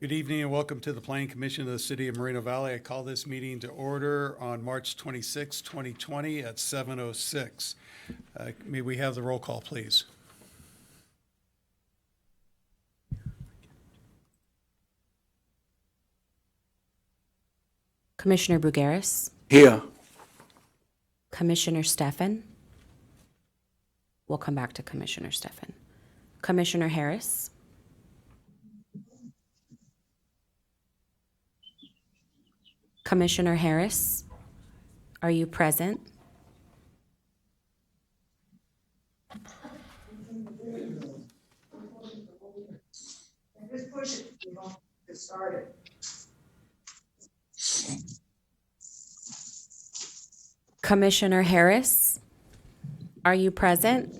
Good evening and welcome to the Planning Commission of the City of Moreno Valley. I call this meeting to order on March 26, 2020 at 7:06. May we have the roll call, please? Commissioner Bugaris, Here. Commissioner Stefan. We'll come back to Commissioner Stefan. Commissioner Harris. Commissioner Harris, are you present? Just push it, you know, get started. Commissioner Harris, are you present?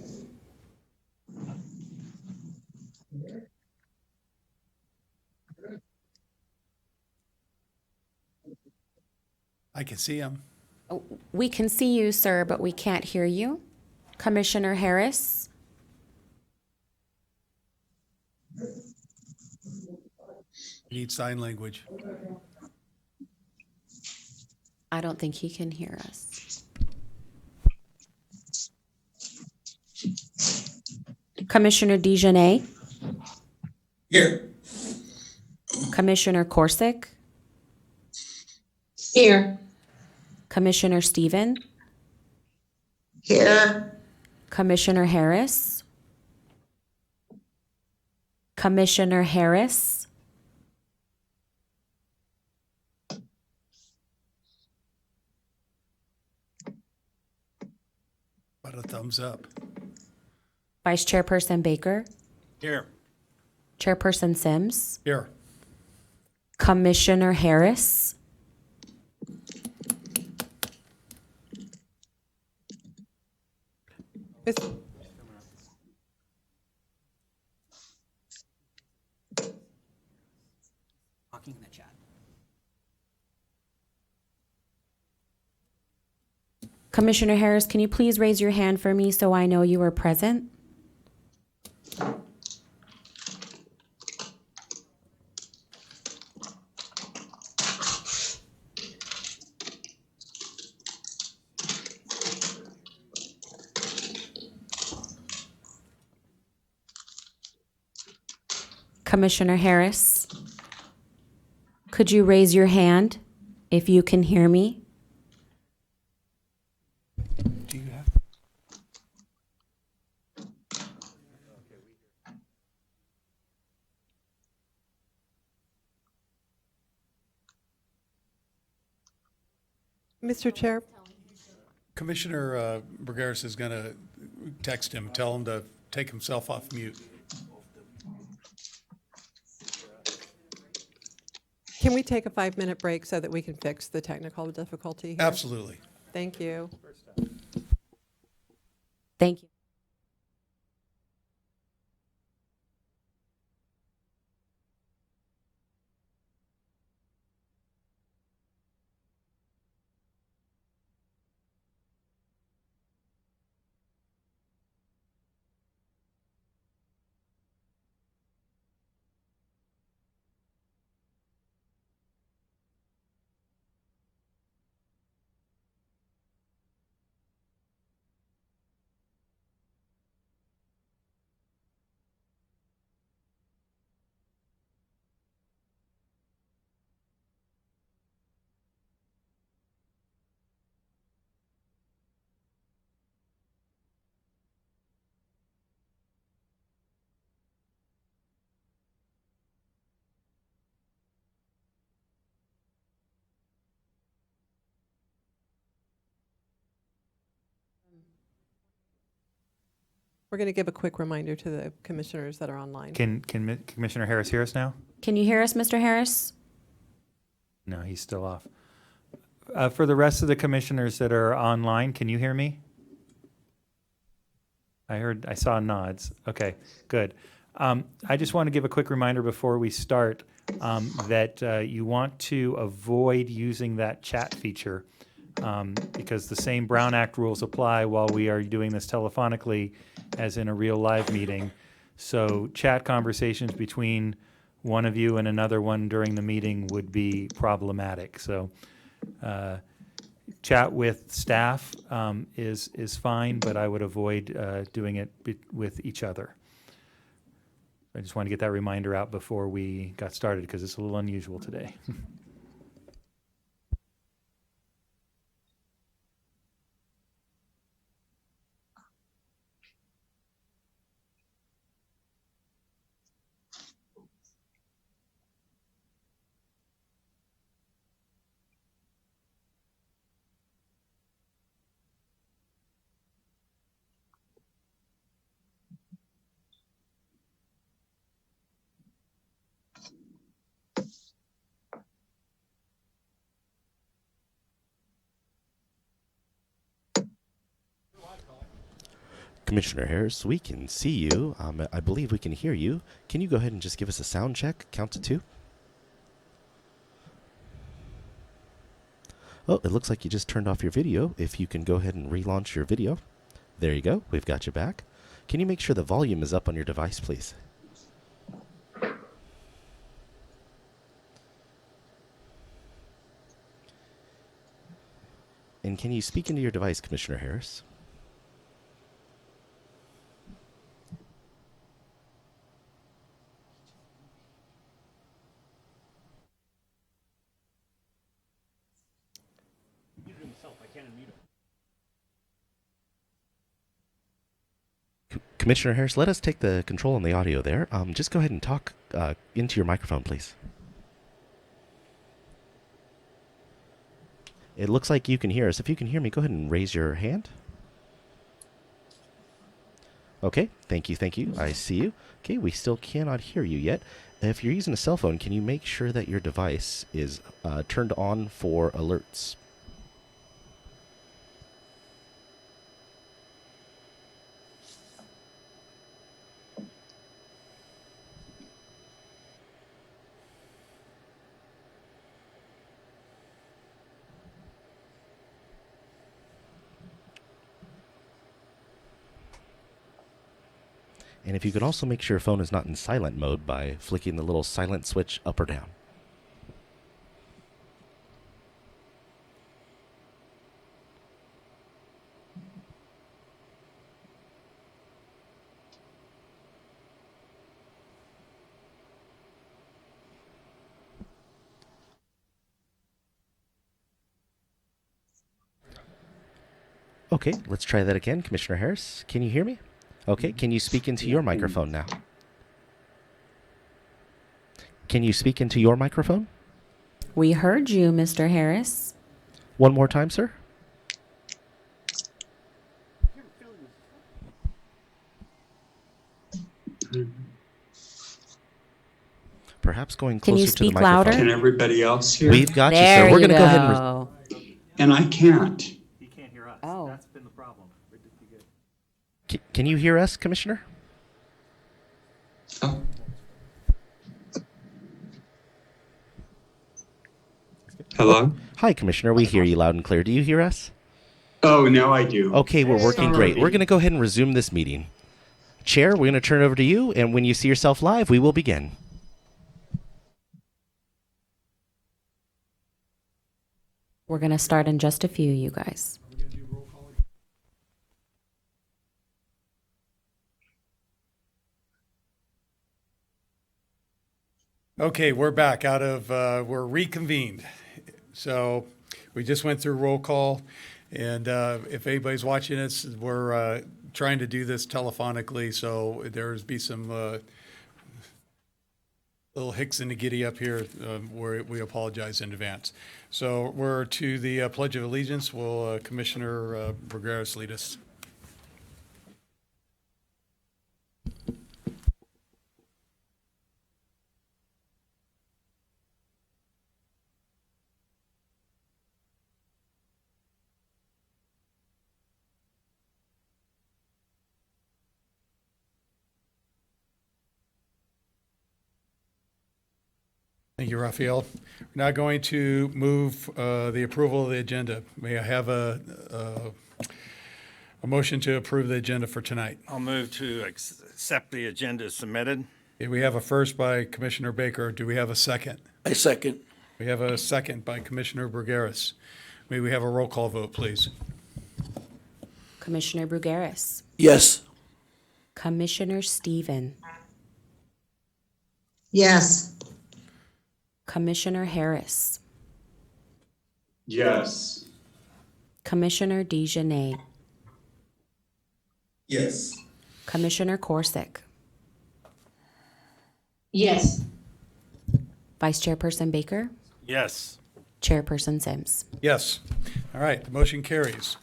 I can see him. We can see you, sir, but we can't hear you. Commissioner Harris, Need sign language. I don't think he can hear us. Commissioner DeJohnette, Here. Commissioner Corsick, Here. Commissioner Stephen, Here. Commissioner Harris, Commissioner Harris, About a thumbs up. Vice Chairperson Baker, Here. Chairperson Sims, Here. Commissioner Harris, Talking in the chat. Commissioner Harris, can you please raise your hand for me so I know you are present? Commissioner Harris, could you raise your hand if you can hear me? Do you have? Mr. Chair, Commissioner Bergaris is going to text him, tell him to take himself off mute. can we take a 5-minute break so that we can fix the technical difficulty here? Absolutely. Thank you. Thank you. We're going to give a quick reminder to the commissioners that are online. Can Commissioner Harris hear us now? Can you hear us, Mr. Harris? No, he's still off. For the rest of the commissioners that are online, can you hear me? I saw nods. Okay, good. I just want to give a quick reminder before we start that you want to avoid using that chat feature because the same Brown Act rules apply while we are doing this telephonically as in a real live meeting. So chat conversations between one of you and another one during the meeting would be problematic. So chat with staff is fine, but I would avoid doing it with each other. I just want to get that reminder out before we got started because it's a little unusual today. Commissioner Harris, we can see you. I believe we can hear you. Can you go ahead and just give us a sound check? Count to 2. Oh, it looks like you just turned off your video. If you can go ahead and relaunch your video. There you go. We've got you back. Can you make sure the volume is up on your device, please? And can you speak into your device, Commissioner Harris? Commissioner Harris, let us take the control on the audio there. Just go ahead and talk into your microphone, please. It looks like you can hear us. If you can hear me, go ahead and raise your hand. Okay, thank you, thank you. I see you. Okay, we still cannot hear you yet. If you're using a cell phone, can you make sure that your device is turned on for alerts? And if you could also make sure your phone is not in silent mode by flicking the little silent switch up or down. Okay, let's try that again. Commissioner Harris, can you hear me? Okay, can you speak into your microphone now? Can you speak into your microphone? We heard you, Mr. Harris. One more time, sir. Perhaps going Can you closer to the speak microphone. louder? Can everybody else hear? We've got you, There sir. We're you going to go ahead and... go. And I can't. You can't hear us. Oh. That's been the problem. Can you hear us, Commissioner? Oh, hello? Hi, Commissioner. We hear you loud and clear. Do you hear us? Oh, now I do. Okay, we're working great. Sorry. We're going to go ahead and resume this meeting. Chair, we're going to turn it over to you, and when you see yourself live, we will begin. We're going to start in just a few, you guys. Okay, we're back we're reconvened. So we just went through roll call, and if anybody's watching us, we're trying to do this telephonically, so there's be some little hicks in the giddy up here where we apologize in advance. So we're to the Pledge of Allegiance. Will Commissioner Bergeras lead us? Thank you, Raphael. We're now going to move the approval of the agenda. May I have a motion to approve the agenda for tonight? I'll move to accept the agenda as submitted. Okay, we have a first by Commissioner Baker. Do we have a second? I second. We have a second by Commissioner Bergeris. May we have a roll call vote, please? Commissioner Brugaris, Yes. Commissioner Stephen, Yes. Commissioner Harris, Yes. Commissioner DeJournette, Yes. Commissioner Corsick, Yes. Vice Chairperson Baker, Yes. Chairperson Sims. Yes. All right, the motion carries.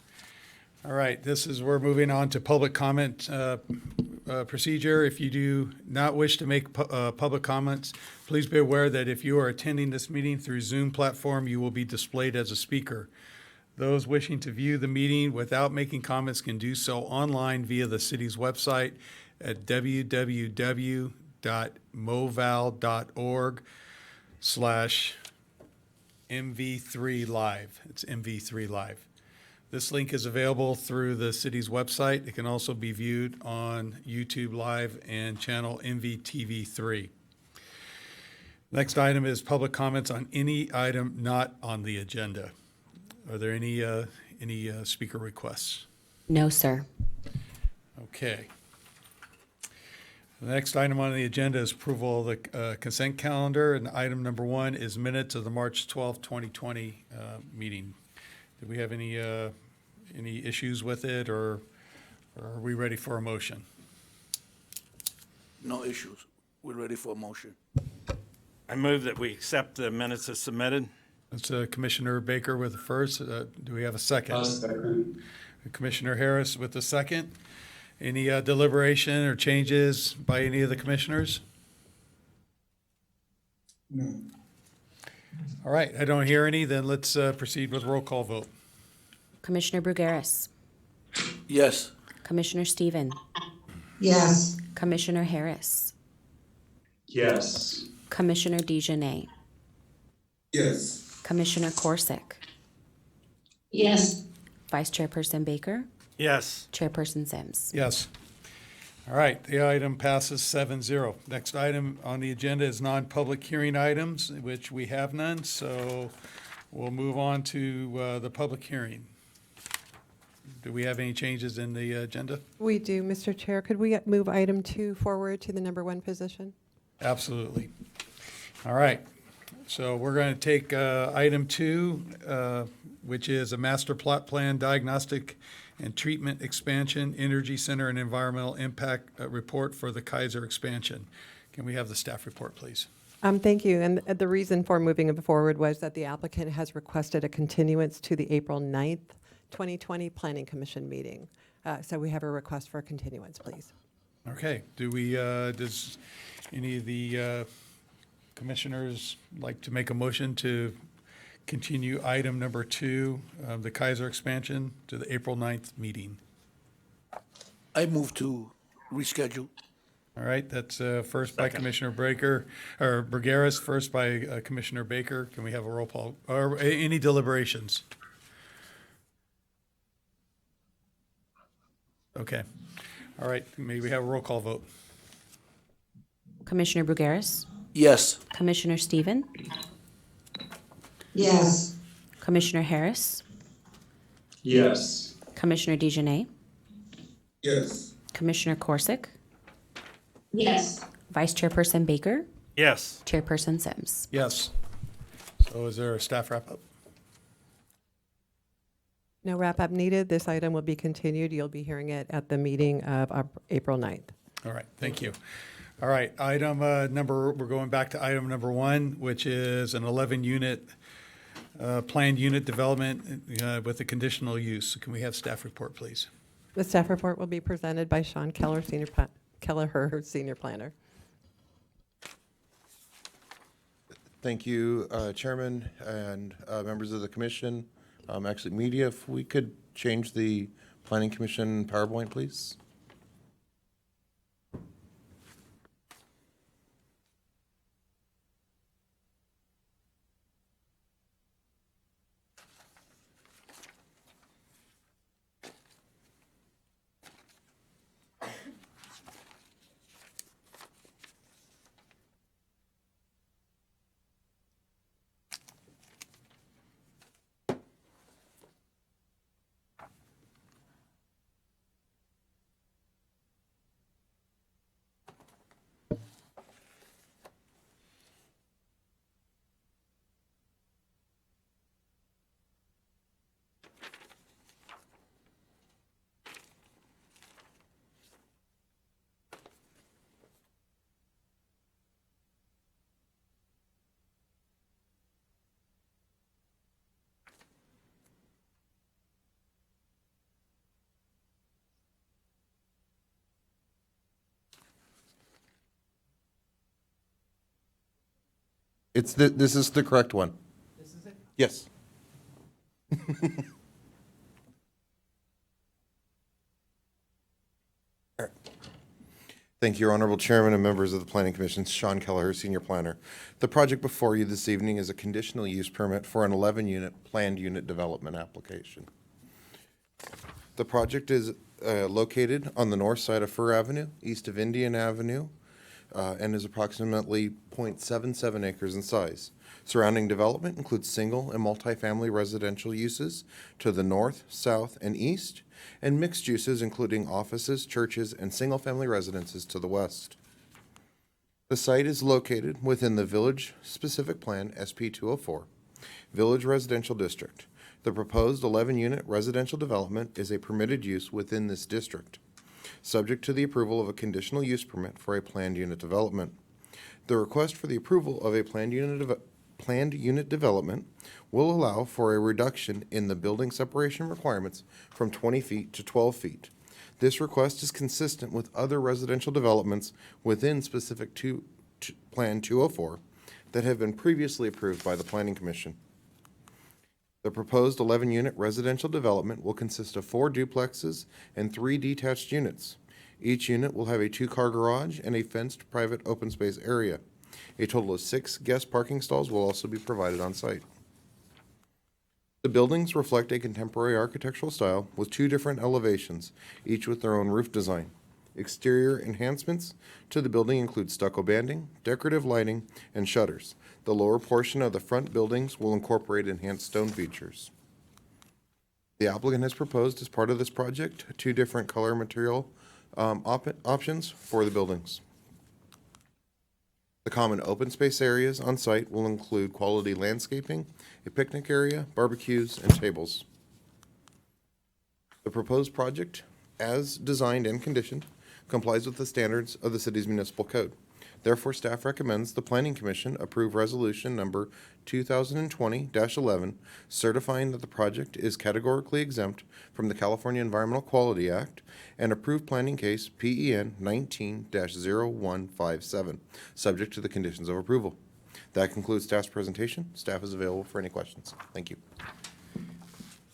All right, we're moving on to public comment procedure. If you do not wish to make public comments, please be aware that if you are attending this meeting through Zoom platform, you will be displayed as a speaker. Those wishing to view the meeting without making comments can do so online via the city's website at www.moval.org/MV3Live. It's MV3 Live. This link is available through the city's website. It can also be viewed on YouTube Live and channel MVTV3. Next item is public comments on any item not on the agenda. Are there any speaker requests? No, sir. Okay. The next item on the agenda is approval of the consent calendar, and item number 1 is minutes of the March 12th, 2020 meeting. Do we have any issues with it, or are we ready for a motion? No issues. We're ready for a motion. I move that we accept the minutes as submitted. It's Commissioner Baker with the first. Do we have a second? Second. Commissioner Harris with the second. Any deliberation or changes by any of the commissioners? No. All right, I don't hear any, then let's proceed with roll call vote. Commissioner Brugaris, Yes. Commissioner Stephen, Yes. Commissioner Harris, Yes. Commissioner DeJournette, Yes. Commissioner Corsick, Yes. Vice Chairperson Baker, Yes. Chairperson Sims. Yes. All right, the item passes 7-0. Next item on the agenda is non-public hearing items, which we have none, so we'll move on to the public hearing. Do we have any changes in the agenda? We do, Mr. Chair. Could we move item 2 forward to the number 1 position? Absolutely. All right, so we're going to take item 2, which is a master plot plan diagnostic and treatment expansion, energy center and environmental impact report for the Kaiser expansion. Can we have the staff report, please? Thank you. And the reason for moving it forward was that the applicant has requested a continuance to the April 9th, 2020 Planning Commission meeting. So we have a request for a continuance, please. Okay, does any of the commissioners like to make a motion to continue item number 2, the Kaiser expansion, to the April 9th meeting? I move to reschedule. All right, that's first by Commissioner Baker, or Bergeris, first by Commissioner Baker. Can we have a roll call, or any deliberations? Okay, all right, may we have a roll call vote? Commissioner Brugaris, Yes. Commissioner Stephen, Yes. Commissioner Harris, Yes. Commissioner DeJournette, Yes. Commissioner Corsick, Yes. Vice Chairperson Baker, Yes. Chairperson Sims. Yes. So is there a staff wrap-up? No wrap-up needed. This item will be continued. You'll be hearing it at the meeting of April 9th. All right, thank you. All right, we're going back to item number 1, which is an 11-unit planned unit development with a conditional use. Can we have staff report, please? The staff report will be presented by Sean Kelleher, Senior Planner. Thank you, Chairman and members of the commission. Actually, media, if we could change the Planning Commission PowerPoint, please. This is the correct one. This is it? Yes. All right. Thank you, Your Honorable Chairman and members of the Planning Commission. Sean Kelleher, Senior Planner. The project before you this evening is a conditional use permit for an 11-unit planned unit development application. The project is located on the north side of Fir Avenue, east of Indian Avenue, and is approximately 0.77 acres in size. Surrounding development includes single and multifamily residential uses to the north, south, and east, and mixed uses including offices, churches, and single-family residences to the west. The site is located within the Village Specific Plan SP 204, Village Residential District. The proposed 11-unit residential development is a permitted use within this district, subject to the approval of a conditional use permit for a planned unit development. The request for the approval of a planned unit development will allow for a reduction in the building separation requirements from 20 feet to 12 feet. This request is consistent with other residential developments within specific Plan 204 that have been previously approved by the Planning Commission. The proposed 11-unit residential development will consist of 4 duplexes and 3 detached units. Each unit will have a 2-car garage and a fenced private open space area. A total of 6 guest parking stalls will also be provided on site. The buildings reflect a contemporary architectural style with 2 different elevations, each with their own roof design. Exterior enhancements to the building include stucco banding, decorative lighting, and shutters. The lower portion of the front buildings will incorporate enhanced stone features. The applicant has proposed as part of this project 2 different color material options for the buildings. The common open space areas on site will include quality landscaping, a picnic area, barbecues, and tables. The proposed project, as designed and conditioned, complies with the standards of the city's municipal code. Therefore, staff recommends the Planning Commission approve resolution number 2020-11, certifying that the project is categorically exempt from the California Environmental Quality Act, and approve planning case PEN 19-0157, subject to the conditions of approval. That concludes staff's presentation. Staff is available for any questions. Thank you.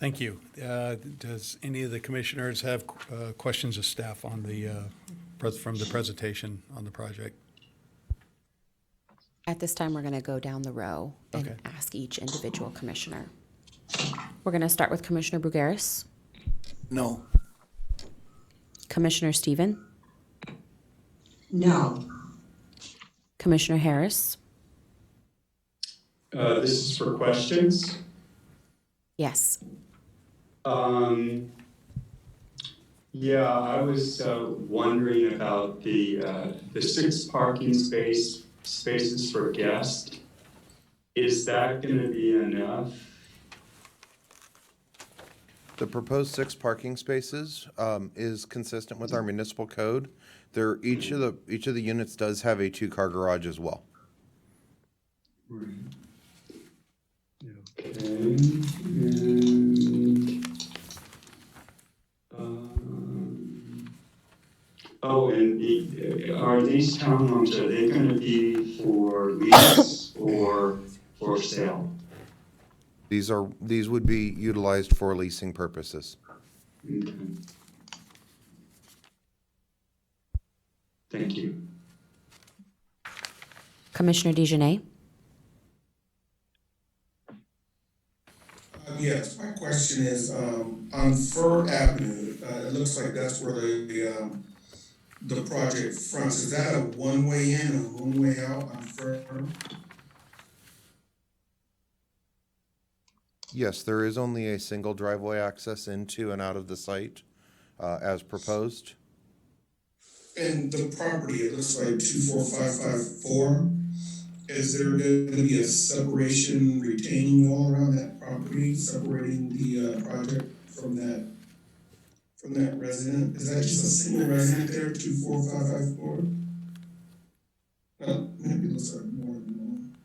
Thank you. Does any of the commissioners have questions of staff on from the presentation on the project? At this time, we're going to go down the row and Okay. ask each individual commissioner. We're going to start with Commissioner Brugaris, No. Commissioner Stephen, No. Commissioner Harris. This is for questions. Yes. Yeah, I was wondering about the 6 parking spaces for guests. Is that going to be enough? The proposed 6 parking spaces is consistent with our municipal code. Each of the units does have a 2-car garage as well. Right. Okay. And, are these townhomes, are they going to be for lease or for sale? These would be utilized for leasing purposes. Okay. Thank you. Commissioner DeJournette. Yes, my question is, on Fir Avenue, it looks like that's where the project fronts. Is that a one-way in and one-way out on Fir? Yes, there is only a single driveway access into and out of the site as proposed. And the property, it looks like 24554. Is there going to be a separation retaining wall around that property, separating the project from that resident? Is that just a single resident there, 24554? Maybe it looks like more than one.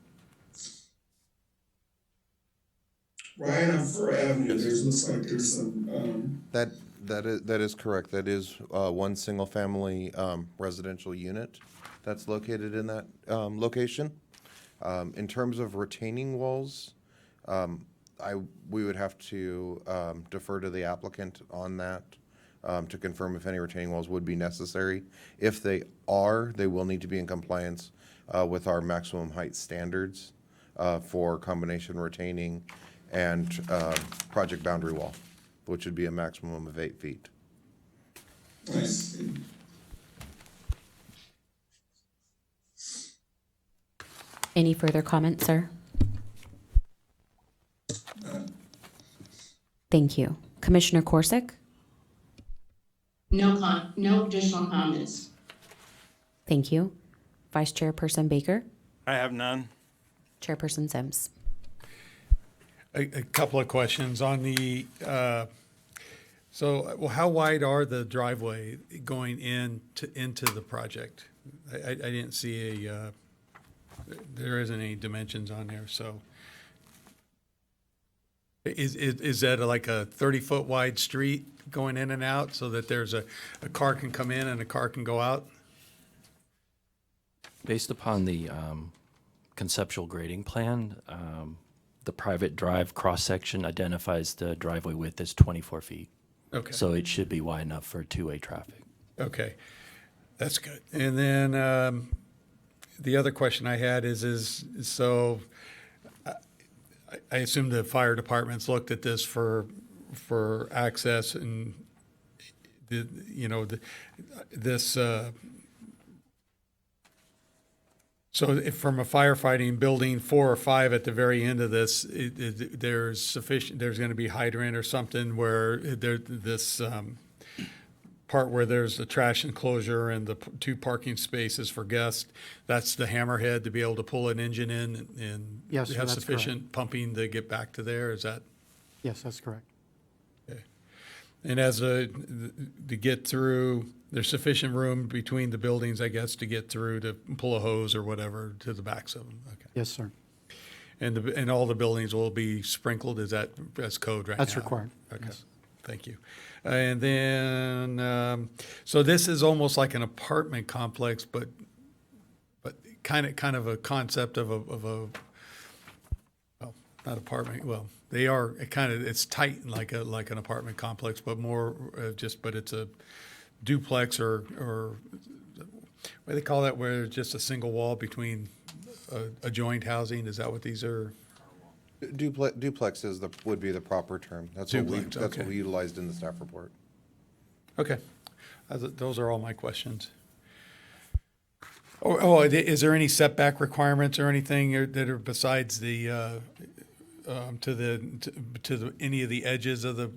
Right on Fir Avenue, looks like there's some, That is correct. That is one single-family residential unit that's located in that location. In terms of retaining walls, we would have to defer to the applicant on that to confirm if any retaining walls would be necessary. If they are, they will need to be in compliance with our maximum height standards for combination retaining and project boundary wall, which would be a maximum of 8 feet. Nice. Any further comments, sir? Thank you. Commissioner Corsick? No additional comments. Thank you. Vice Chairperson Baker? I have none. Chairperson Sims? A couple of questions on the, how wide are the driveway going into the project? I didn't see there isn't any dimensions on there, so. Is that like a 30-foot wide street going in and out so that there's a car can come in and a car can go out? Based upon the conceptual grading plan, the private drive cross-section identifies the driveway width as 24 feet. Okay. So it should be wide enough for two-way traffic. Okay, that's good. And then the other question I had is so I assume the fire department's looked at this for access and this. So if from a firefighting building 4 or 5 at the very end of this, there's sufficient. There's going to be hydrant or something where this part where there's the trash enclosure and the 2 parking spaces for guests. That's the hammerhead to be able to pull an engine in and Yes, sir, have that's sufficient pumping to get back to there. Is that? Yes, that's correct. Okay. And as to get through, there's sufficient room between the buildings, I guess, to get through to pull a hose or whatever to the backs of them. Okay. Yes, sir. And all the buildings will be sprinkled. Is that as code right now? That's required. Okay. Yes. Thank you. And then, so this is almost like an apartment complex, but kind of a concept of a well, not apartment. Well, they are it's tight like an apartment complex, but more but it's a duplex or what do they call that, where it's just a single wall between a joint housing. Is that what these are? Duplex would be the proper term. That's Duplex, what okay. we utilized in the staff report. Okay. Those are all my questions. Is there any setback requirements or anything that are besides the to any of the edges of the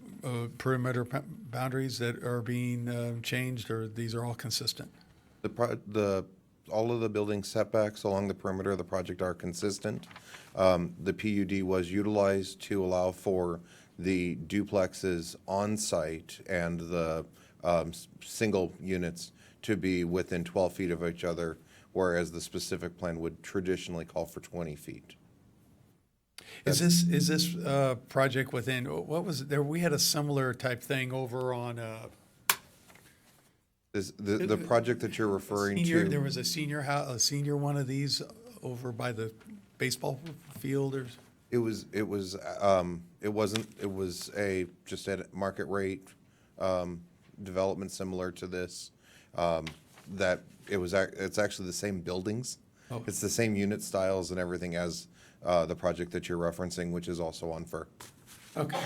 perimeter boundaries that are being changed, or these are all consistent? All of the building setbacks along the perimeter of the project are consistent. The PUD was utilized to allow for the duplexes on site and the single units to be within 12 feet of each other, whereas the specific plan would traditionally call for 20 feet. Is this project within, what was it there? We had a similar type thing over on The project that you're referring senior, to. there was a senior one of these over by the baseball field or? It was just at market rate development similar to this. It's actually the same buildings. Oh. It's the same unit styles and everything as the project that you're referencing, which is also on FER. Okay.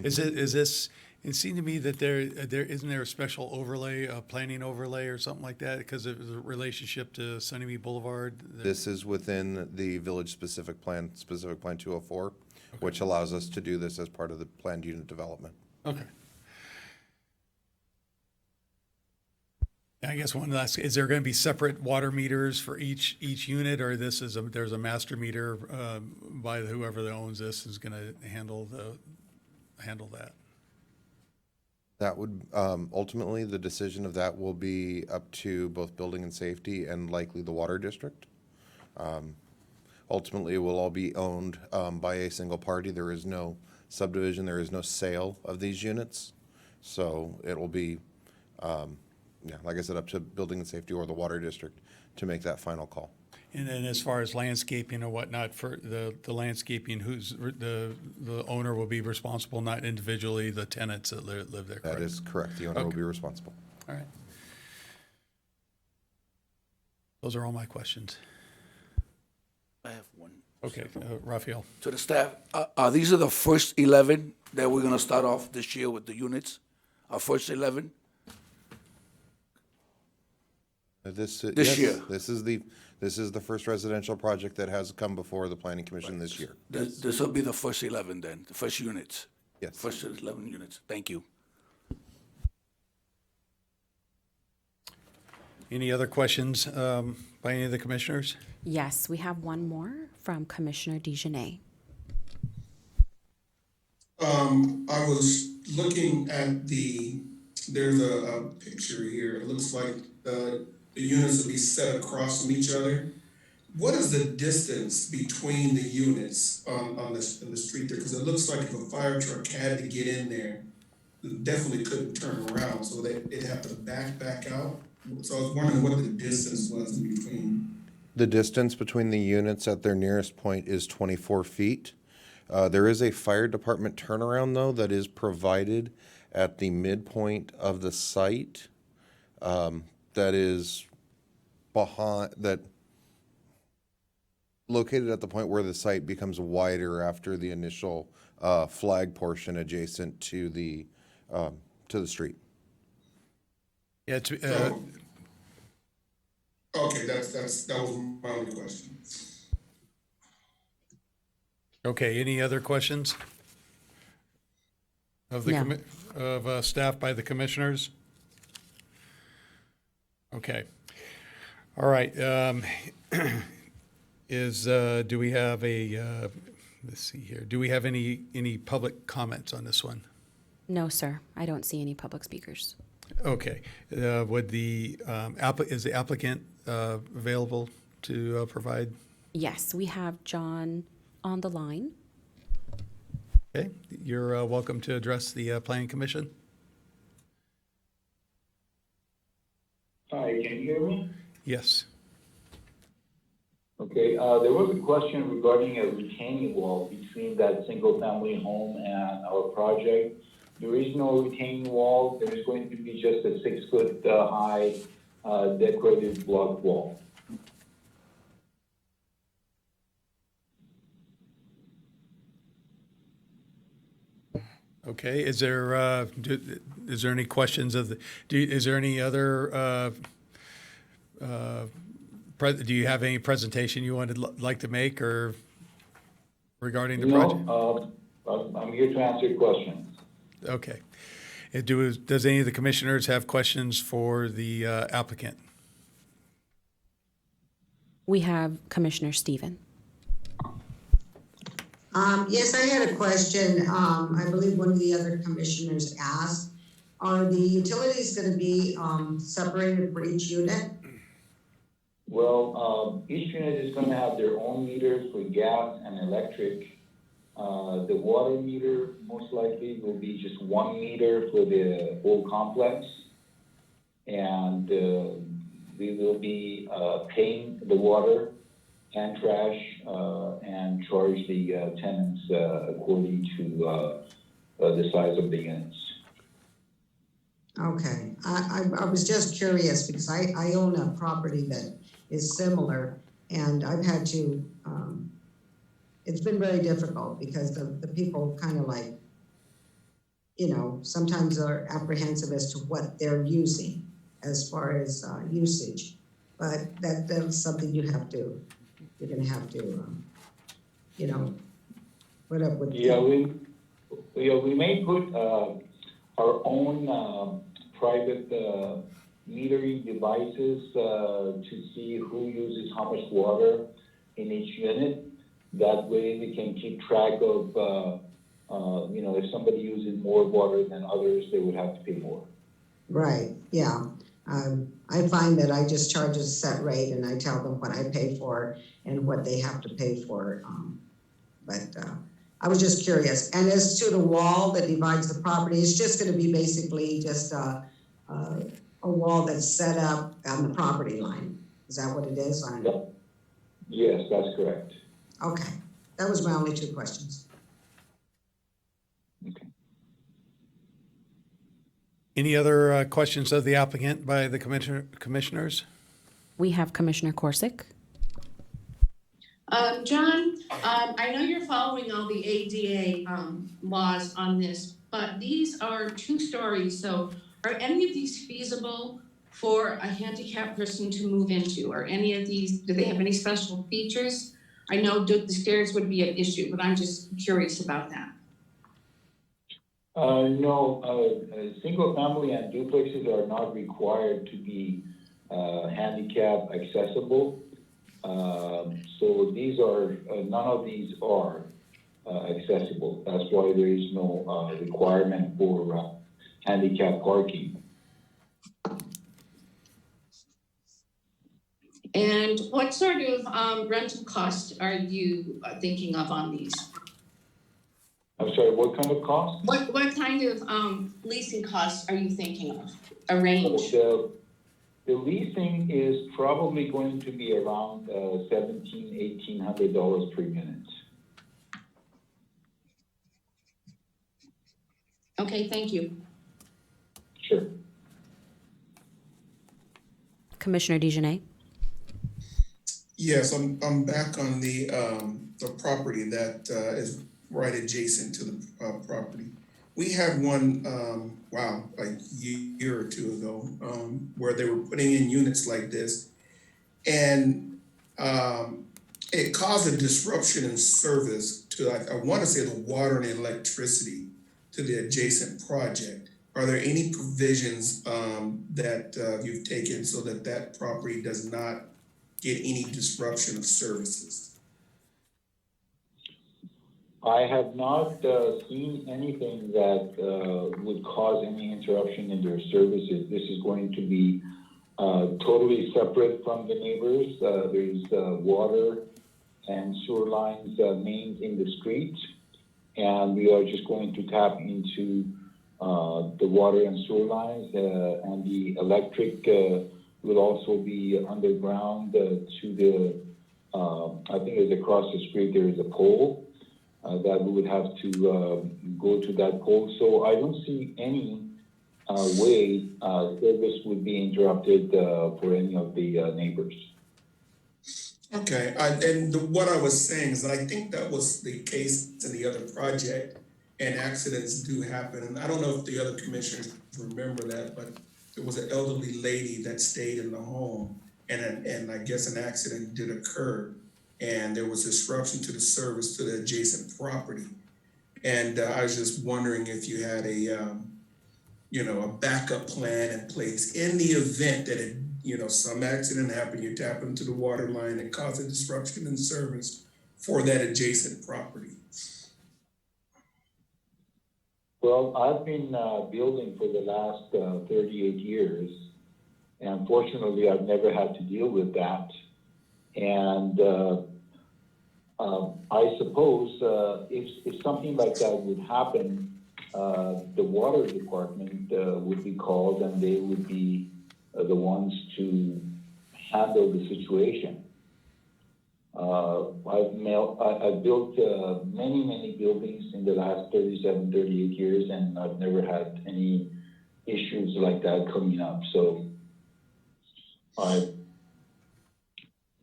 Is this, it seemed to me that isn't there a special overlay, a planning overlay or something like that because of the relationship to Sunnymead Boulevard? This is within the village specific plan 204, which allows us to do this as part of the planned unit development. Okay. I guess one last, is there going to be separate water meters for each unit, or there's a master meter by whoever owns this is going to handle that? That would, ultimately, the decision of that will be up to both building and safety and likely the water district. Ultimately, it will all be owned by a single party. There is no subdivision, there is no sale of these units. So it will be, like I said, up to building and safety or the water district to make that final call. And then as far as landscaping and whatnot, for the landscaping, the owner will be responsible, not individually the tenants that live there, correct? That is correct. The owner will Okay. be responsible. All right. Those are all my questions. I have one. Okay, Raphael. To the staff, these are the first 11 that we're gonna start off this year with the units? Our first 11? This This year. This is the first residential project that has come before the planning commission this year. This will be the first 11 then, the first units? Yes. First 11 units. Thank you. Any other questions by any of the commissioners? Yes, we have one more from Commissioner DeJournette. I was looking at there's a picture here. It looks like the units will be set across from each other. What is the distance between the units in the street there? Because it looks like if a fire truck had to get in there, it definitely couldn't turn around, so they'd have to back out. So I was wondering what the distance was in between. The distance between the units at their nearest point is 24 feet. There is a fire department turnaround, though, that is provided at the midpoint of the site. That is located at the point where the site becomes wider after the initial flag portion adjacent to the street. Yeah, it's, Okay, that was my only question. okay, any other questions? Of the, No. Staff by the commissioners? Okay. All right, do we have let's see here, do we have any public comments on this one? No, sir, I don't see any public speakers. Okay, is the applicant available to provide? Yes, we have John on the line. Okay, you're welcome to address the planning commission. Hi, can you hear me? Yes. Okay, there was a question regarding a retaining wall between that single-family home and our project. There is no retaining wall. There is going to be just a 6-foot high decorative block wall. Okay, is there any questions is there any other, do you have any presentation you like to make or regarding the project? No, I'm here to answer questions. Okay. Does any of the commissioners have questions for the applicant? We have Commissioner Stephen. Yes, I had a question. I believe one of the other commissioners asked, are the utilities going to be separated for each unit? Well, each unit is going to have their own meters for gas and electric. The water meter most likely will be just 1 meter for the whole complex. And we will be paying the water and trash and charge the tenants according to the size of the units. Okay, I was just curious because I own a property that is similar, and I've had to, it's been very difficult because the people kind of like, sometimes are apprehensive as to what they're using as far as usage. But that's something you're gonna have to, put up with. Yeah, we may put our own private metering devices to see who uses how much water in each unit. That way we can keep track of, if somebody uses more water than others, they would have to pay more. Right, yeah. I find that I just charge a set rate and I tell them what I pay for and what they have to pay for. But I was just curious. And as to the wall that divides the property, it's just gonna be basically just a wall that's set up on the property line. Is that what it is? Yep. Yes, that's correct. Okay, that was my only two questions. Okay. Any other questions of the applicant by the commissioners? We have Commissioner Corsick. John, I know you're following all the ADA laws on this, but these are 2 stories, so are any of these feasible for a handicapped person to move into? Or any of these, do they have any special features? I know the stairs would be an issue, but I'm just curious about that. No, single family and duplexes are not required to be handicap accessible. So these are, none of these are accessible. That's why there is no requirement for handicap parking. And what sort of rental costs are you thinking of on these? I'm sorry, what kind of cost? What kind of leasing costs are you thinking of? A range? The leasing is probably going to be around $1,700-$1,800 per unit. Okay, thank you. Sure. Commissioner DeJournette. Yes, I'm back on the property that is right adjacent to the property. We had one, like a year or two ago, where they were putting in units like this. And it caused a disruption in service to, I want to say, the water and electricity to the adjacent project. Are there any provisions that you've taken so that that property does not get any disruption of services? I have not seen anything that would cause any interruption in their services. This is going to be totally separate from the neighbors. There's water and sewer lines, mains in the street, and we are just going to tap into the water and sewer lines, and the electric will also be underground to the, I think it's across the street, there is a pole. That we would have to go to that pole. So I don't see any way service would be interrupted for any of the neighbors. Okay, what I was saying is that I think that was the case in the other project, and accidents do happen. And I don't know if the other commissioners remember that, but there was an elderly lady that stayed in the home, and I guess an accident did occur. And there was disruption to the service to the adjacent property. And I was just wondering if you had a backup plan in place in the event that some accident happened, you tap into the water line and cause a disruption in service for that adjacent property. Well, I've been building for the last 38 years, and fortunately, I've never had to deal with that. And I suppose if something like that would happen, the water department would be called, and they would be the ones to handle the situation. I've built many buildings in the last 38 years, and I've never had any issues like that coming up. So I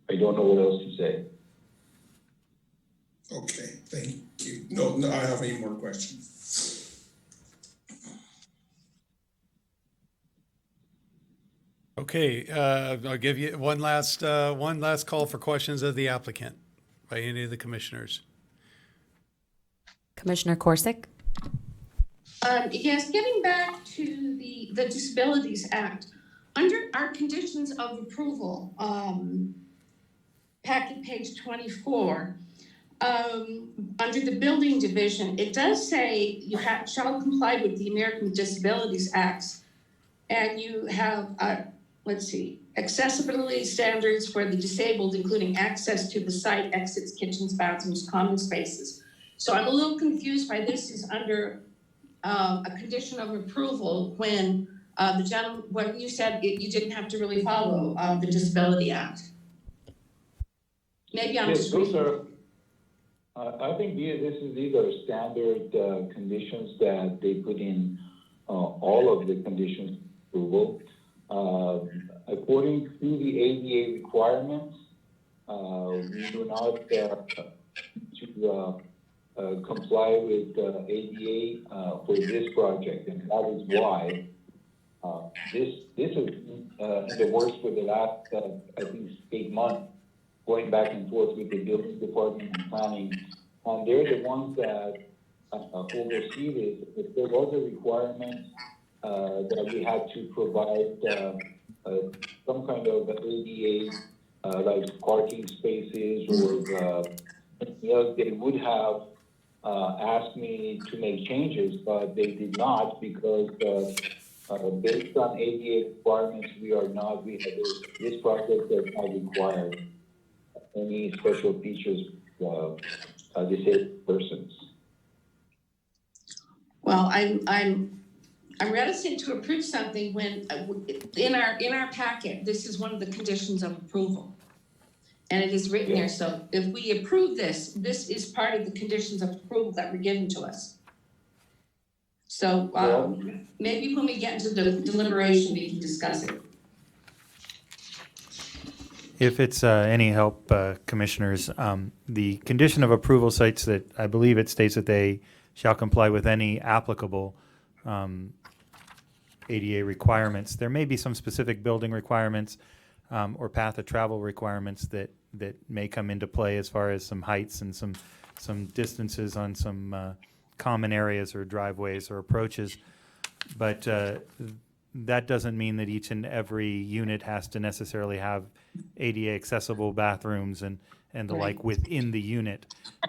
don't know what else to say. Okay, thank you. No, I don't have any more questions. Okay, I'll give you one last call for questions of the applicant by any of the commissioners. Commissioner Corsick. Yes, getting back to the Disabilities Act, under our conditions of approval, packet page 24, under the building division, it does say you shall comply with the American Disabilities Acts, and you have, accessibility standards for the disabled, including access to the site, exits, kitchens, bathrooms, common spaces. So I'm a little confused why this is under a condition of approval when when you said you didn't have to really follow the Disability Act. Maybe I'm Yes, just those reading. are, I think these are standard conditions that they put in all of the conditions approval. According to the ADA requirements, we do not comply with ADA for this project, and that is why this is in the works for the last at least 8 months, going back and forth with the building department and planning, and they're the ones that oversee this. If there was a requirement that we had to provide some kind of ADA, like parking spaces or they would have asked me to make changes, but they did not because based on ADA requirements, this project does not require any special features disabled persons. Well, I'm reticent to approve something when, in our packet, this is one of the conditions of approval. And it is written there, so if we approve this, this is part of the conditions of approval that were given to us. So, maybe when we get into the deliberation, we can discuss it. If it's any help, commissioners, the condition of approval cites that, I believe it states that they shall comply with any applicable ADA requirements. There may be some specific building requirements or path of travel requirements that may come into play as far as some heights and some distances on some common areas or driveways or approaches. But that doesn't mean that each and every unit has to necessarily have ADA accessible bathrooms and the like within the unit.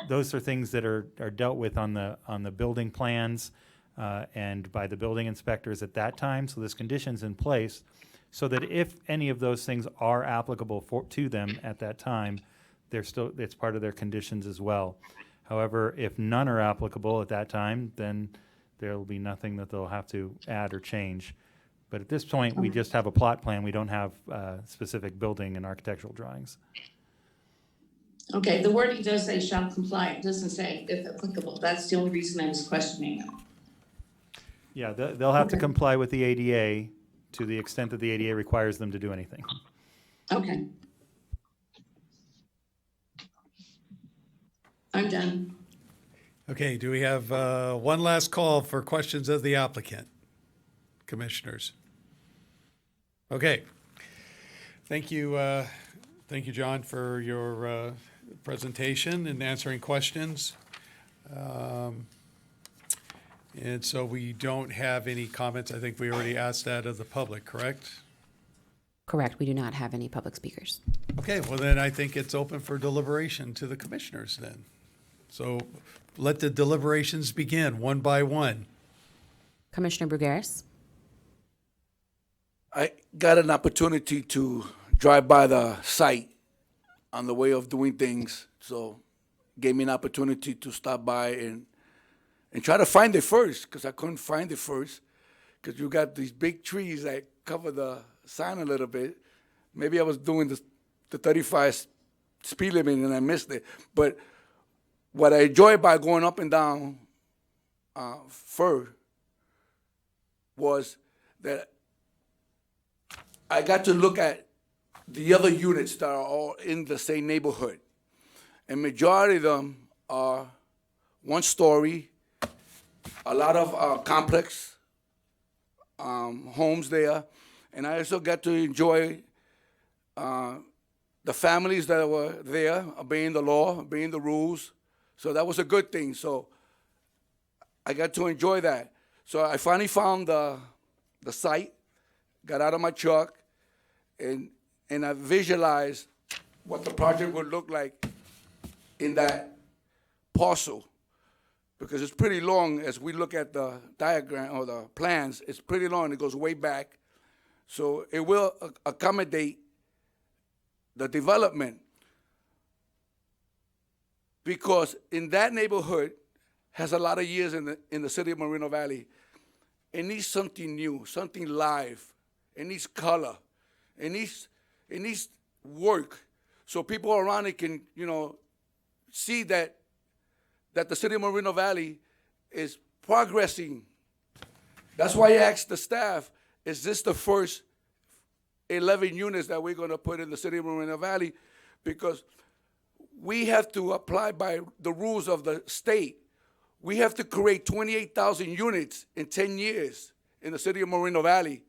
Those are things that are dealt with on the building plans and by the building inspectors at that time. So there's conditions in place so that if any of those things are applicable to them at that time, it's part of their conditions as well. However, if none are applicable at that time, then there will be nothing that they'll have to add or change. But at this point, we just have a plot plan. We don't have specific building and architectural drawings. Okay, the wording does say shall comply. It doesn't say if applicable. That's the only reason I was questioning it. Yeah, they'll have to comply with the ADA to the extent that the ADA requires them to do anything. Okay. I'm done. Okay, do we have one last call for questions of the applicant? Commissioners? Okay. Thank you, John, for your presentation and answering questions. And so we don't have any comments. I think we already asked that of the public, correct? Correct. We do not have any public speakers. Okay, well then I think it's open for deliberation to the commissioners then. So let the deliberations begin one by one. Commissioner Brugueras? I got an opportunity to drive by the site on the way of doing things, so gave me an opportunity to stop by and try to find it first, because I couldn't find it first, because you got these big trees that cover the sign a little bit. Maybe I was doing the 35 speed limit and I missed it. But what I enjoyed by going up and down Fir was that I got to look at the other units that are all in the same neighborhood. And majority of them are one story, a lot of complex homes there. And I also got to enjoy the families that were there, obeying the law, obeying the rules. So that was a good thing. So I got to enjoy that. So I finally found the site, got out of my truck, and I visualized what the project would look like in that parcel. Because it's pretty long as we look at the diagram or the plans, it's pretty long, it goes way back. So it will accommodate the development. Because in that neighborhood has a lot of years in the city of Moreno Valley. It needs something new, something live. It needs color. It needs work. so people around it can, see that the city of Moreno Valley is progressing. That's why I asked the staff, is this the first 11 units that we're gonna put in the city of Moreno Valley? Because we have to apply by the rules of the state. We have to create 28,000 units in 10 years in the city of Moreno Valley.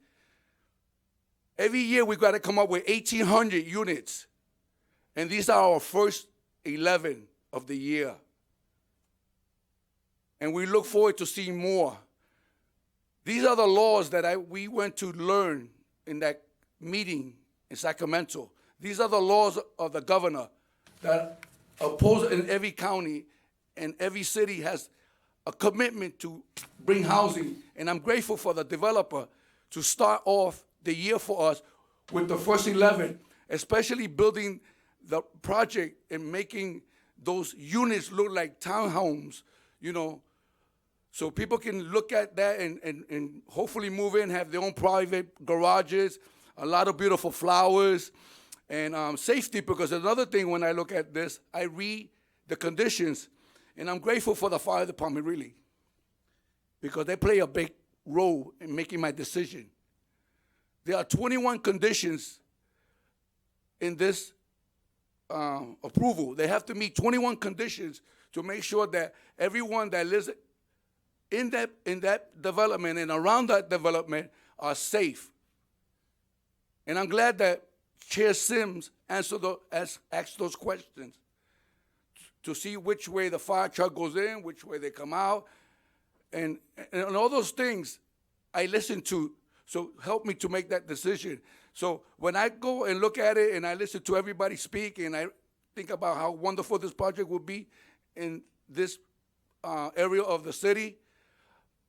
Every year we gotta come up with 1,800 units. And these are our first 11 of the year. And we look forward to seeing more. These are the laws that we went to learn in that meeting in Sacramento. These are the laws of the governor that oppose in every county and every city has a commitment to bring housing. And I'm grateful for the developer to start off the year for us with the first 11, especially building the project and making those units look like townhomes, so people can look at that and hopefully move in, have their own private garages, a lot of beautiful flowers, and safety, because another thing when I look at this, I read the conditions, and I'm grateful for the fire department, really, because they play a big role in making my decision. There are 21 conditions in this approval. They have to meet 21 conditions to make sure that everyone that lives in that development and around that development are safe. And I'm glad that Chair Sims asked those questions to see which way the fire truck goes in, which way they come out, and all those things I listen to, so help me to make that decision. So when I go and look at it and I listen to everybody speak and I think about how wonderful this project will be in this area of the city,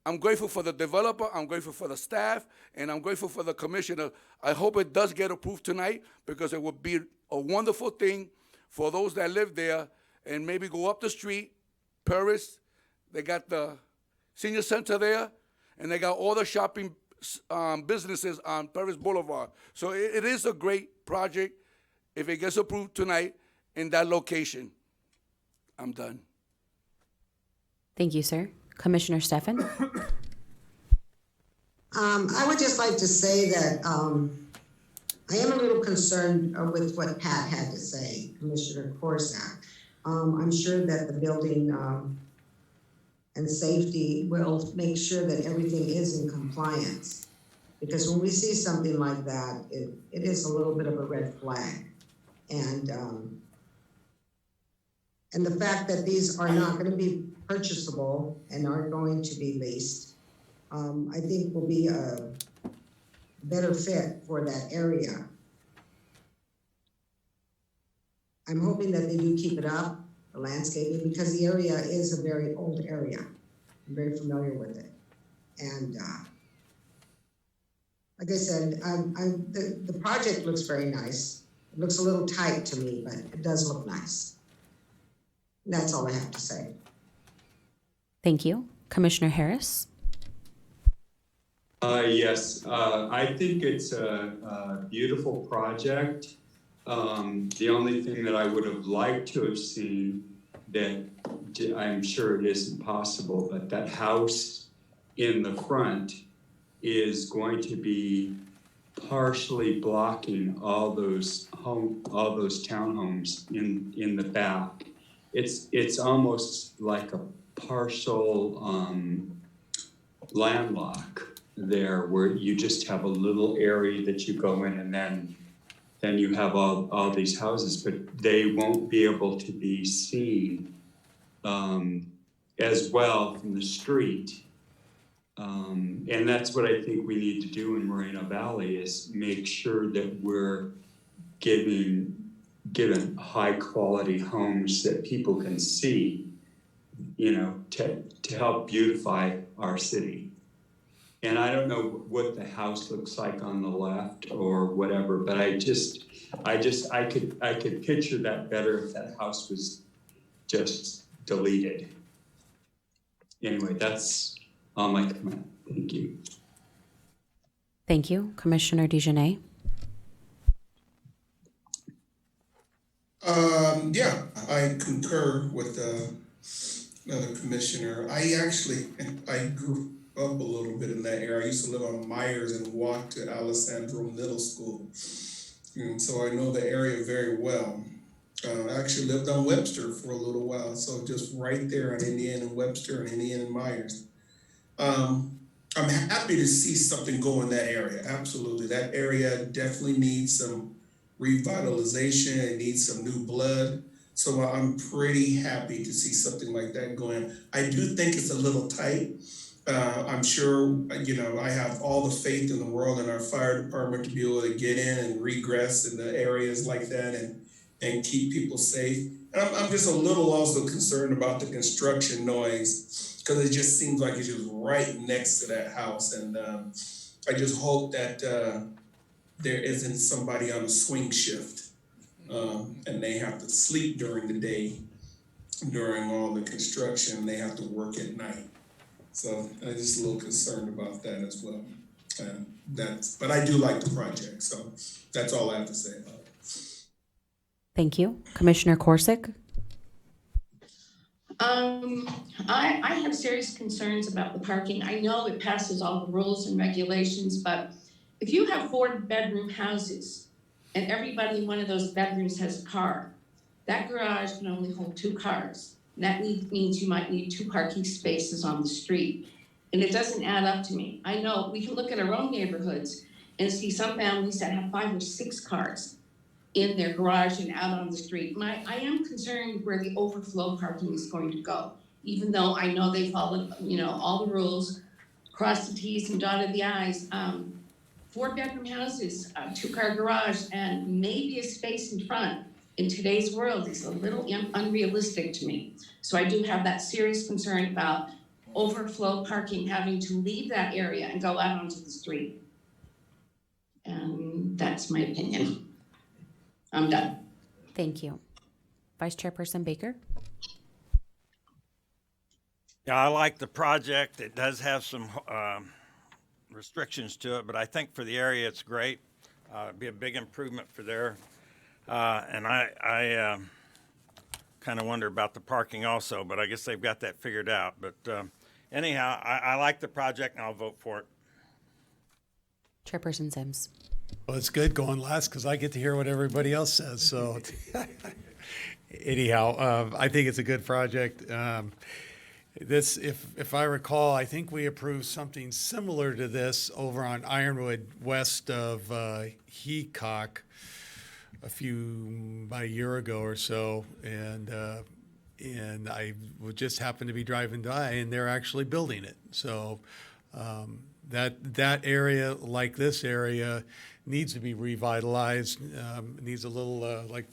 I'm grateful for the developer, I'm grateful for the staff, and I'm grateful for the commissioner. I hope it does get approved tonight because it would be a wonderful thing for those that live there and maybe go up the street, Paris, they got the senior center there, and they got all the shopping businesses on Paris Boulevard. So it is a great project if it gets approved tonight in that location. I'm done. Thank you, sir. Commissioner Stefan? I would just like to say that I am a little concerned with what Pat had to say, Commissioner Corsack. I'm sure that the building and safety will make sure that everything is in compliance. Because when we see something like that, it is a little bit of a red flag. And the fact that these are not going to be purchasable and are going to be leased, I think will be a better fit for that area. I'm hoping that they do keep it up, the landscaping, because the area is a very old area. I'm very familiar with it. And like I said, the project looks very nice. It looks a little tight to me, but it does look nice. And that's all I have to say. Thank you. Commissioner Harris? Yes, I think it's a beautiful project. The only thing that I would have liked to have seen that I'm sure it isn't possible, but that house in the front is going to be partially blocking all those townhomes in the back. It's almost like a partial landlock there, where you just have a little area that you go in, and then you have all these houses, but they won't be able to be seen as well from the street. And that's what I think we need to do in Moreno Valley, is make sure that we're given high quality homes that people can see, to help beautify our city. And I don't know what the house looks like on the left or whatever, but I could picture that better if that house was just deleted. Anyway, that's all my comment. Thank you. Thank you. Commissioner DeJournette? Yeah, I concur with another commissioner. I grew up a little bit in that area. I used to live on Myers and walk to Alessandro Middle School. And so I know the area very well. I actually lived on Webster for a little while, so just right there on Indiana and Webster and Indiana and Myers. I'm happy to see something go in that area. Absolutely. That area definitely needs some revitalization. It needs some new blood. So I'm pretty happy to see something like that going. I do think it's a little tight. I'm sure, I have all the faith in the world in our fire department to be able to get in and regress in the areas like that and keep people safe. And I'm just a little also concerned about the construction noise, because it just seems like it's just right next to that house. And I just hope that there isn't somebody on a swing shift and they have to sleep during the day during all the construction. They have to work at night. So I'm just a little concerned about that as well. But I do like the project, so that's all I have to say about it. Thank you. Commissioner Corsick? I have serious concerns about the parking. I know it passes all the rules and regulations, but if you have 4-bedroom houses and everybody in one of those bedrooms has a car, that garage can only hold 2 cars. That means you might need 2 parking spaces on the street. And it doesn't add up to me. I know we can look at our own neighborhoods and see some families that have 5 or 6 cars in their garage and out on the street. I am concerned where the overflow parking is going to go, even though I know they followed, all the rules, crossed the T's and dotted the I's. 4-bedroom houses, 2-car garage, and maybe a space in front in today's world is a little unrealistic to me. So I do have that serious concern about overflow parking, having to leave that area and go out onto the street. And that's my opinion. I'm done. Thank you. Vice Chairperson Baker? Yeah, I like the project. It does have some restrictions to it, but I think for the area, it's great. It'd be a big improvement for there. And I kind of wonder about the parking also, but I guess they've got that figured out. But anyhow, I like the project and I'll vote for it. Chairperson Sims? Well, it's good going last because I get to hear what everybody else says. So anyhow, I think it's a good project. This, if I recall, I think we approved something similar to this over on Ironwood west of Heacock about a year ago or so, and I would just happen to be driving by, and they're actually building it. So that area, like this area, needs to be revitalized. Needs a little, like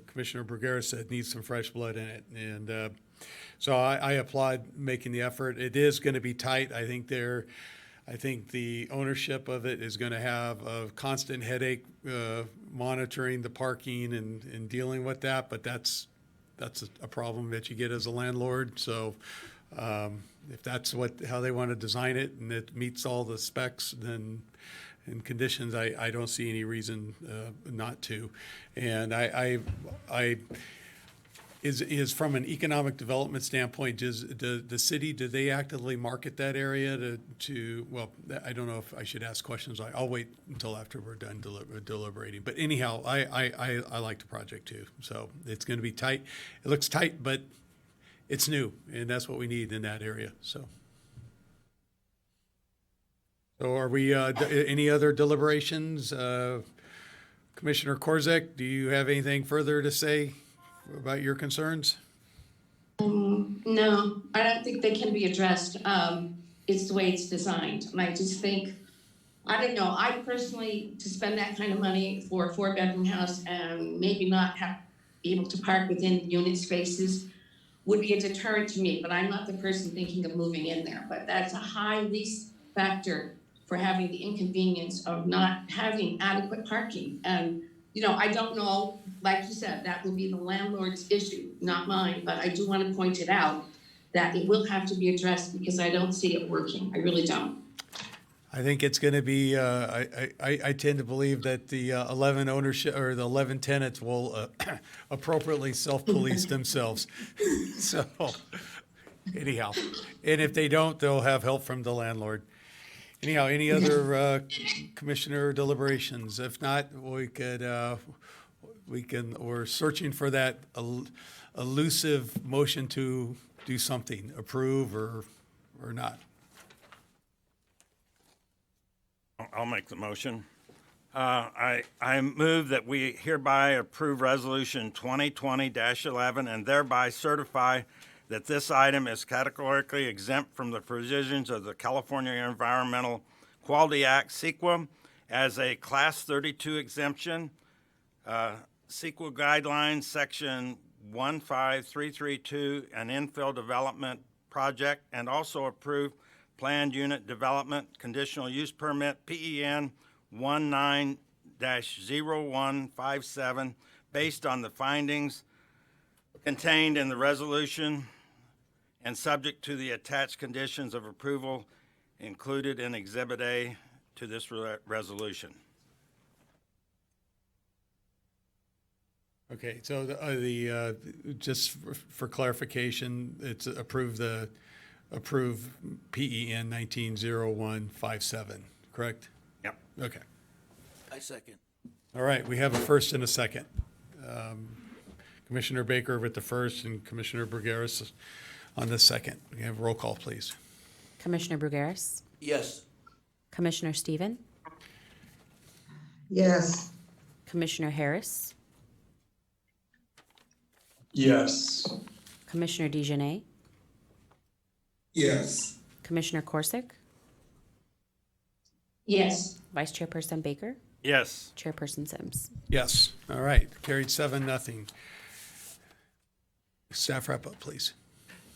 Commissioner Bruguera said, needs some fresh blood in it. And so I applaud making the effort. It is going to be tight. I think the ownership of it is going to have a constant headache monitoring the parking and dealing with that. But that's a problem that you get as a landlord. So if that's how they want to design it and it meets all the specs, then and conditions, I don't see any reason not to. And is from an economic development standpoint, does the city, do they actively market that area to well, I don't know if I should ask questions. I'll wait until after we're done deliberating. But anyhow, I like the project too. So it's going to be tight. It looks tight, but it's new, and that's what we need in that area. So are we, any other deliberations? Commissioner Korzek, do you have anything further to say about your concerns? No, I don't think they can be addressed. It's the way it's designed. And I just think, I don't know, I personally, to spend that kind of money for a 4-bedroom house and maybe not be able to park within unit spaces would be a deterrent to me, but I'm not the person thinking of moving in there. But that's a high lease factor for having the inconvenience of not having adequate parking. And, I don't know, like you said, that will be the landlord's issue, not mine, but I do want to point it out that it will have to be addressed because I don't see it working. I really don't. I think it's going to be, I tend to believe that the 11 ownership, or the 11 tenants will appropriately self-police themselves. So anyhow, and if they don't, they'll have help from the landlord. Anyhow, any other commissioner deliberations? If not, we're searching for that elusive motion to do something, approve or not. I'll make the motion. I move that we hereby approve Resolution 2020-11 and thereby certify that this item is categorically exempt from the provisions of the California Environmental Quality Act, CEQA, as a Class 32 exemption. CEQA Guidelines, Section 15332, an infill development project, and also approve Planned Unit Development Conditional Use Permit, PEN 19-0157, based on the findings contained in the resolution and subject to the attached conditions of approval included in Exhibit A to this resolution. Okay, so just for clarification, it's approve PEN 190157, correct? Yep. Okay. I second. All right, we have a first and a second. Commissioner Baker with the first and Commissioner Brugueras on the second. We have roll call, please. Commissioner Brugueras? Yes. Commissioner Stephen? Yes. Commissioner Harris? Yes. Commissioner DeJournette? Yes. Commissioner Corsick? Yes. Vice Chairperson Baker? Yes. Chairperson Sims? Yes. All right, carried 7-0. Staff wrap up, please.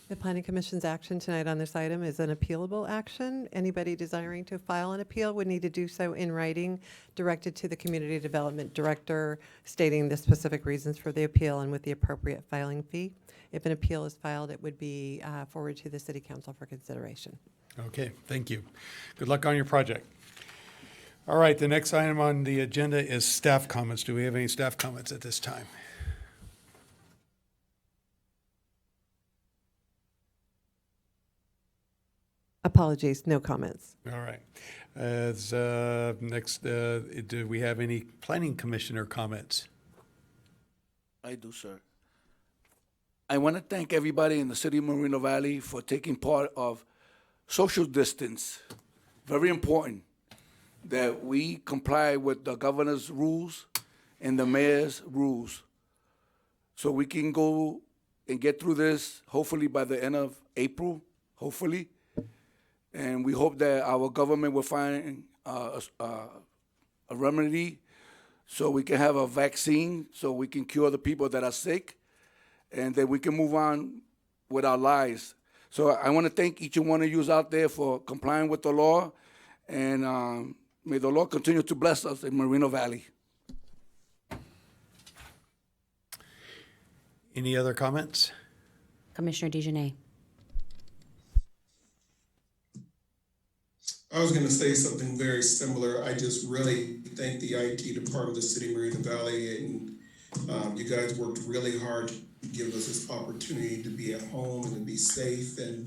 The Planning Commission's action tonight on this item is an appealable action. Anybody desiring to file an appeal would need to do so in writing, directed to the Community Development Director, stating the specific reasons for the appeal and with the appropriate filing fee. If an appeal is filed, it would be forwarded to the City Council for consideration. Okay, thank you. Good luck on your project. All right, the next item on the agenda is staff comments. Do we have any staff comments at this time? Apologies, no comments. All right. Next, do we have any planning commissioner comments? I do, sir. I want to thank everybody in the city of Moreno Valley for taking part of social distance. Very important that we comply with the governor's rules and the mayor's rules so we can go and get through this hopefully by the end of April, hopefully. And we hope that our government will find a remedy so we can have a vaccine so we can cure the people that are sick and then we can move on with our lives. So I want to thank each and one of you out there for complying with the law, and may the Lord continue to bless us in Moreno Valley. Any other comments? Commissioner DeJournette? I was gonna say something very similar. I just really thank the IT department of the city of Moreno Valley, and you guys worked really hard to give us this opportunity to be at home and to be safe and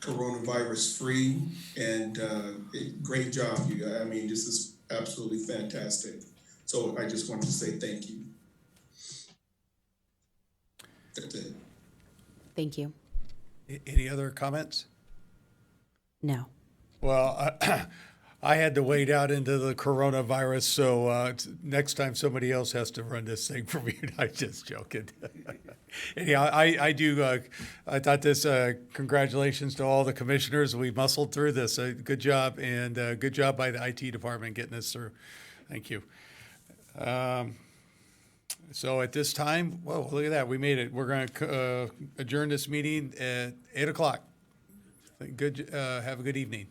coronavirus free. And great job, you guys. I mean, this is absolutely fantastic. So I just wanted to say thank you. That's it. Thank you. Any other comments? No. Well, I had to wade out into the coronavirus, so next time somebody else has to run this thing for me. I'm just joking. Anyhow, I thought this, congratulations to all the commissioners. We muscled through this. Good job, and good job by the IT department getting this through. Thank you. So at this time, whoa, look at that. We made it. We're going to adjourn this meeting at 8 o'clock. Good. Have a good evening.